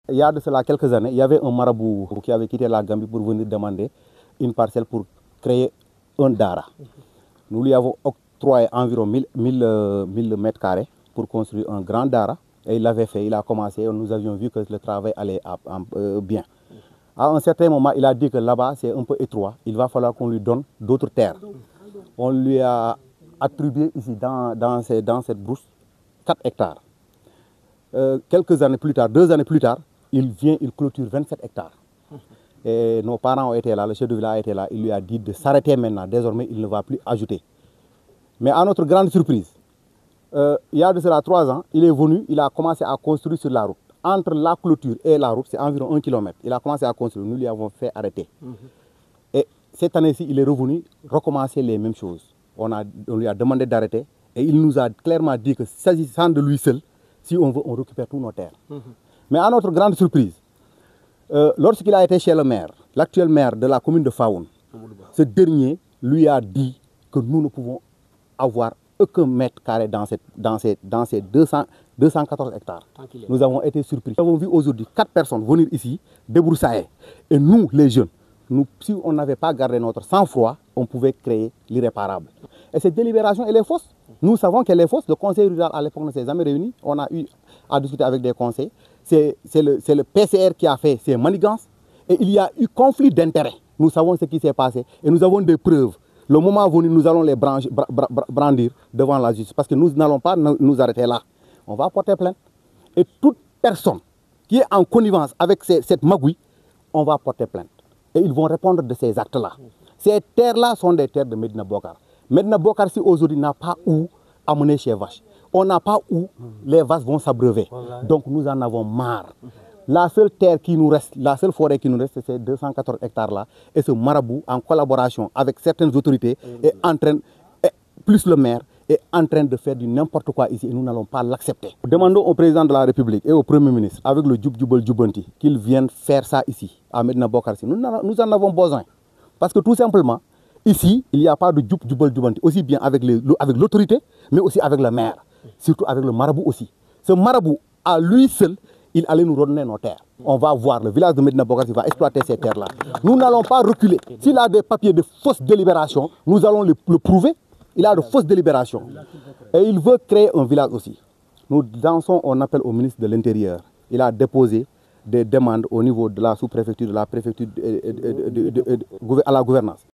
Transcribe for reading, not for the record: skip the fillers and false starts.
Il y a de cela quelques années, il y avait un marabout qui avait quitté la Gambie pour venir demander une parcelle pour créer un dara. Nous lui avons octroyé environ 1000 mètres carrés pour construire un grand dara. Et il l'avait fait, il a commencé, nous avions vu que le travail allait bien. À un certain moment, il a dit que là-bas, c'est un peu étroit. Il va falloir qu'on lui donne d'autres terres. On lui a attribué ici, dans cette brousse, 4 hectares. Quelques années plus tard, 2 années plus tard, il clôture 27 hectares. Et nos parents ont été là, le chef de village a été là, il lui a dit de s'arrêter maintenant. Désormais, il ne va plus ajouter. Mais à notre grande surprise, il y a de cela 3 ans, il est venu, il a commencé à construire sur la route. Entre la clôture et la route, c'est environ 1 kilomètre. Il a commencé à construire, nous lui avons fait arrêter. Et cette année-ci, il est revenu recommencer les mêmes choses. On lui a demandé d'arrêter et il nous a clairement dit que s'agissant de lui seul, si on veut, on récupère tous nos terres. Mais à notre grande surprise, lorsqu'il a été chez le maire, l'actuel maire de la commune de Faoun, ce dernier lui a dit que nous ne pouvons avoir aucun mètre carré dans ces 214 hectares. Nous avons été surpris. Nous avons vu aujourd'hui 4 personnes venir ici, débroussailler. Et nous, les jeunes, si on n'avait pas gardé notre sang-froid, on pouvait créer l'irréparable. Et cette délibération, elle est fausse. Nous savons qu'elle est fausse. Le conseil rural, à l'époque, ne s'est jamais réuni. On a eu à discuter avec des conseils. C'est le PCR qui a fait ces manigances. Et il y a eu conflit d'intérêts. Nous savons ce qui s'est passé. Et nous avons des preuves. Le moment venu, nous allons les brandir devant la justice. Parce que nous n'allons pas nous arrêter là. On va porter plainte. Et toute personne qui est en connivence avec cette magouille, on va porter plainte. Et ils vont répondre de ces actes-là. Ces terres-là sont des terres de Medina Bokar. Medina Bokar, si aujourd'hui, n'a pas où amener ses vaches. On n'a pas où les vaches vont s'abreuver. Donc nous en avons marre. La seule terre qui nous reste, la seule forêt qui nous reste, c'est ces 214 hectares-là. Et ce marabout, en collaboration avec certaines autorités, plus le maire, est en train de faire du n'importe quoi ici et nous n'allons pas l'accepter. Nous demandons au président de la République et au Premier ministre, avec le Djoub Djoubal Djoubanti, qu'ils viennent faire ça ici, à Medina Bokar. Nous en avons besoin. Parce que tout simplement, ici, il n'y a pas de Djoub Djoubal Djoubanti, aussi bien avec l'autorité, mais aussi avec le maire, surtout avec le marabout aussi. Ce marabout, à lui seul, il allait nous redonner nos terres. On va voir, le village de Medina Bokar qui va exploiter ces terres-là. Nous n'allons pas reculer. S'il a des papiers de fausse délibération, nous allons le prouver. Il a de fausses délibérations. Et il veut créer un village aussi. Nous lançons un appel au ministre de l'Intérieur. Il a déposé des demandes au niveau de la sous-préfecture, de la préfecture à la gouvernance.